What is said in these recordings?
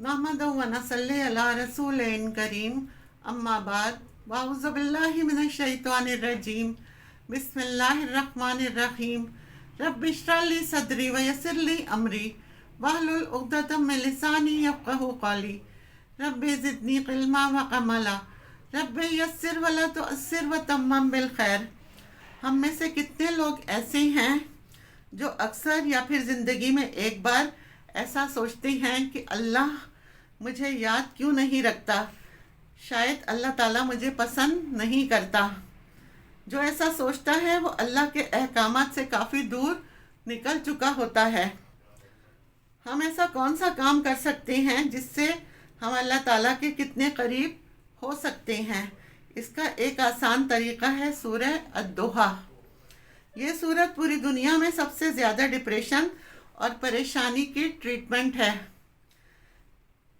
नहमदुहु व नसल्ली अला रसूलिन करीम अम्मा बाद वाउज़ु बिल्लाहि मिनश शैतानिर रजीम बिस्मिल्लाहिर रहमानिर रहीम रब्बि इश्रह ली सदरी व यस्सिर ली अमरी वहलुल उक़दतम मिन लिसानी यफ़क़हू क़ौली रब्बि ज़िदनी इल्मा व अमला रब्बि यस्सिर व ला तुअस्सिर व तम्मम बिल खैर। हम में से कितने लोग ऐसे हैं जो अक्सर या फिर ज़िंदगी में एक बार ऐसा सोचते हैं कि अल्लाह मुझे याद क्यों नहीं रखता, शायद अल्लाह ताला मुझे पसंद नहीं करता। जो ऐसा सोचता है वो अल्लाह के अहकामात से काफ़ी दूर निकल चुका होता है। हम ऐसा कौन सा काम कर सकते हैं जिससे हम अल्लाह ताला के कितने करीब हो सकते हैं। इसका एक आसान तरीक़ा है सूरह अद-दुहा। ये सूरत पूरी दुनिया में सबसे ज़्यादा डिप्रेशन और परेशानी की ट्रीटमेंट है।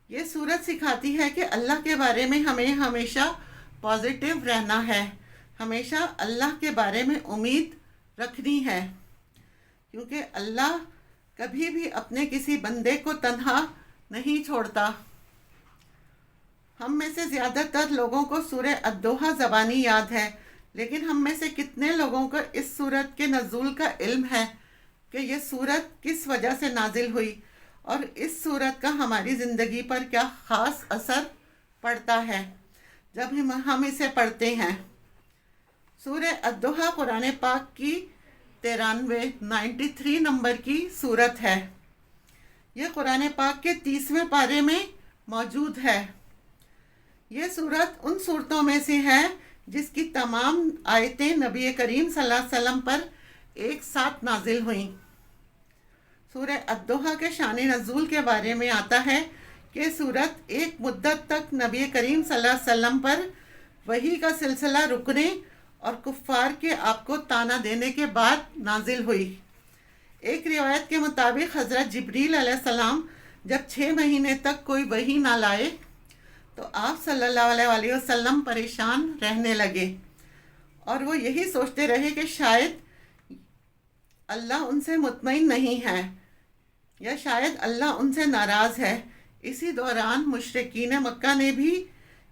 ये सूरत सिखाती है कि अल्लाह के बारे में हमें हमेशा पॉजिटिव रहना है, हमेशा अल्लाह के बारे में उम्मीद रखनी है, क्योंकि अल्लाह कभी भी अपने किसी बंदे को तन्हा नहीं छोड़ता। हम में से ज़्यादातर लोगों को सूरह अद-दुहा ज़बानी याद है, लेकिन हम में से कितने लोगों को इस सूरत के नज़ूल का इल्म है कि ये सूरत किस वजह से नाजिल हुई और इस सूरत का हमारी ज़िंदगी पर क्या ख़ास असर पड़ता है जब हम इसे पढ़ते हैं। सूरह अद-दुहा कुरान पाक की 93 नंबर की सूरत है। यह कुरान पाक के 30वें पारे में मौजूद है। ये सूरत उन सूरतों में से है जिसकी तमाम आयतें नबी करीम सल्लल्लाहु अलैहि वसल्लम पर एक साथ नाजिल हुईं। सूरह अद-दुहा के शान नज़ूल के बारे में आता है कि सूरत एक मुद्दत तक नबी करीम सल्लल्लाहु अलैहि वसल्लम पर वही का सिलसिला रुकने और कुफ़ार के आपको ताना देने के बाद नाजिल हुई। एक रिवायत के मुताबिक हज़रत जिब्रील अलैहिस्सलाम जब 6 महीने तक कोई वही ना लाए तो आप सल्लल्लाहु अलैहि वसल्लम परेशान रहने लगे और वो यही सोचते रहे कि शायद अल्लाह उनसे मुतमईन नहीं है या शायद अल्लाह उनसे नाराज़ है। इसी दौरान मुशरिकीन मक्का ने भी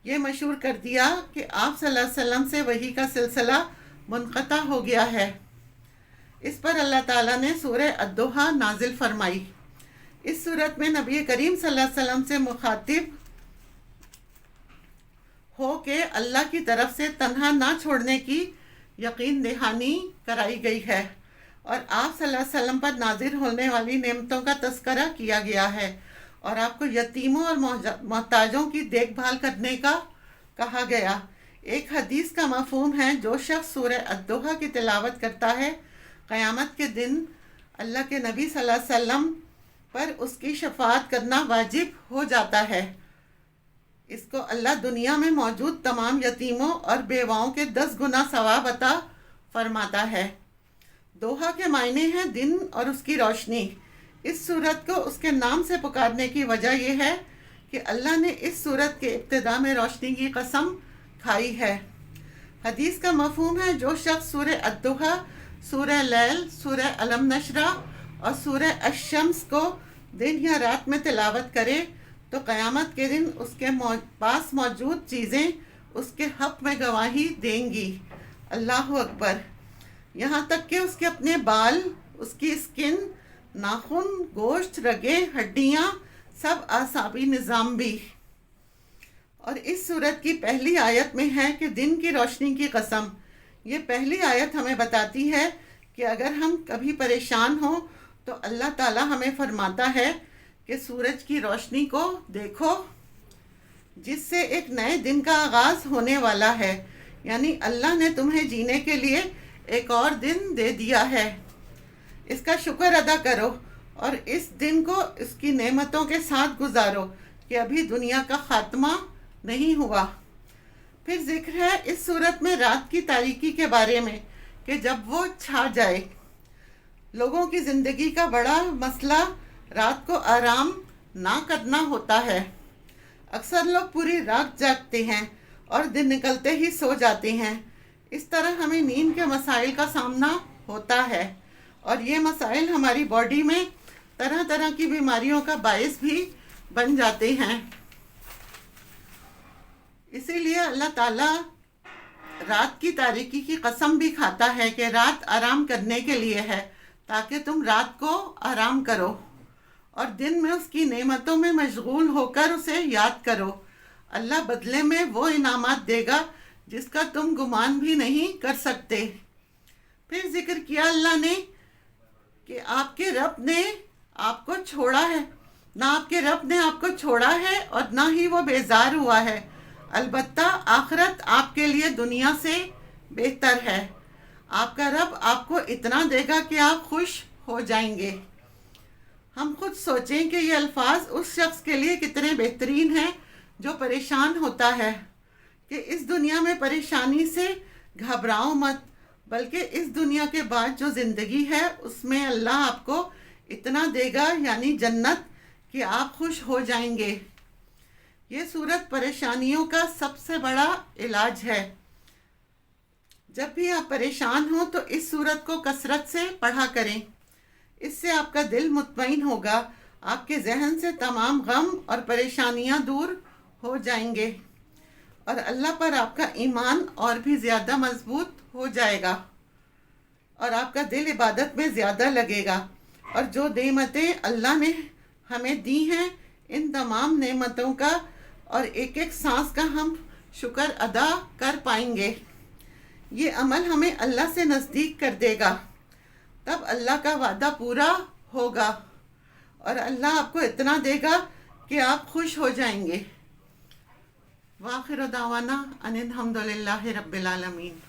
ये मशहूर कर दिया कि आप सल्लल्लाहु अलैहि वसल्लम से वही का सिलसिला मुनक़ता हो गया है। इस पर अल्लाह ताला ने सूरह अद-दुहा नाजिल फरमाई। इस सूरत में नबी करीम सल्लल्लाहु अलैहि वसल्लम से मुखातिब हो के अल्लाह की तरफ से तन्हा ना छोड़ने की यकीन दहानी कराई गई है और आप सल्लल्लाहु अलैहि वसल्लम पर नाजिल होने वाली नेमतों का तज़किरा किया गया है और आपको यतीमों और मोहताजों की देखभाल करने का कहा गया। एक हदीस का मफ़हूम है, जो शख्स सूरह अद-दुहा की तिलावत करता है क़यामत के दिन अल्लाह के नबी सल्लल्लाहु अलैहि वसल्लम पर उसकी शफ़ाअत करना वाजिब हो जाता है। इसको अल्लाह दुनिया में मौजूद तमाम यतीमों और बेवाओं के 10 गुना सवाब अता फरमाता है। दोहा के मायने हैं दिन और उसकी रोशनी। इस सूरत को उसके नाम से पुकारने की वजह यह है कि अल्लाह ने इस सूरत के इब्तिदा में रोशनी की कसम खाई है। हदीस का मफ़हूम है, जो शख्स सूरह अद-दुहा, सूरह लैल, सूरह अलम नशरा और सूरह अश-शम्स को दिन या रात में तिलावत करे तो क़यामत के दिन उसके पास मौजूद चीज़ें उसके हक़ में गवाही देंगी। अल्लाहु अकबर। यहाँ तक कि उसके अपने बाल, उसकी स्किन, नाखून, गोश्त, रगें, हड्डियाँ, सब आसाबी निज़ाम भी। और इस सूरत की पहली आयत में है कि दिन की रोशनी की कसम। ये पहली आयत हमें बताती है कि अगर हम कभी परेशान हों तो अल्लाह ताला हमें फरमाता है कि सूरज की रोशनी को देखो, जिससे एक नए दिन का आगाज़ होने वाला है। यानी अल्लाह ने तुम्हें जीने के लिए एक और दिन दे दिया है। इसका शुक्र अदा करो और इस दिन को इसकी नेमतों के साथ गुजारो कि अभी दुनिया का ख़ात्मा नहीं हुआ। फिर जिक्र है इस सूरत में रात की तारीकी के बारे में कि जब वो छा जाए। लोगों की ज़िंदगी का बड़ा मसला रात को आराम ना करना होता है। अक्सर लोग पूरी रात जागते हैं और दिन निकलते ही सो जाते हैं। इस तरह हमें नींद के मसाइल का सामना होता है और ये मसाइल हमारी बॉडी में तरह तरह की बीमारियों का बायस भी بن جاتے ہیں۔ اسی لیے اللہ تعالیٰ رات کی تاریکی کی قسم بھی کھاتا ہے کہ رات آرام کرنے کے لیے ہے، تاکہ تم رات کو آرام کرو اور دن میں اس کی نعمتوں میں مشغول ہو کر اسے یاد کرو۔ اللہ بدلے میں وہ انعامات دے گا جس کا تم گمان بھی نہیں کر سکتے۔ پھر ذکر کیا اللہ نے کہ آپ کے رب نے آپ کو چھوڑا ہے، نہ آپ کے رب نے آپ کو چھوڑا ہے اور نہ ہی وہ بیزار ہوا ہے، البتہ آخرت آپ کے لیے دنیا سے بہتر ہے۔ آپ کا رب آپ کو اتنا دے گا کہ آپ خوش ہو جائیں گے۔ ہم خود سوچیں کہ یہ الفاظ اس شخص کے لیے کتنے بہترین ہیں جو پریشان ہوتا ہے، کہ اس دنیا میں پریشانی سے گھبراؤ مت، بلکہ اس دنیا کے بعد جو زندگی ہے اس میں اللہ آپ کو اتنا دے گا، یعنی جنت، کہ آپ خوش ہو جائیں گے۔ یہ صورت پریشانیوں کا سب سے بڑا علاج ہے۔ جب بھی آپ پریشان ہوں تو اس صورت کو کثرت سے پڑھا کریں، اس سے آپ کا دل مطمئن ہوگا، آپ کے ذہن سے تمام غم اور پریشانیاں دور ہو جائیں گے اور اللہ پر آپ کا ایمان اور بھی زیادہ مضبوط ہو جائے گا اور آپ کا دل عبادت میں زیادہ لگے گا، اور جو نعمتیں اللہ نے ہمیں دی ہیں ان تمام نعمتوں کا اور ایک ایک سانس کا ہم شکر ادا کر پائیں گے۔ یہ عمل ہمیں اللہ سے نزدیک کر دے گا، تب اللہ کا وعدہ پورا ہوگا اور اللہ آپ کو اتنا دے گا کہ آپ خوش ہو جائیں گے۔ وآخر دعوانا ان الحمد للہ رب العالمین۔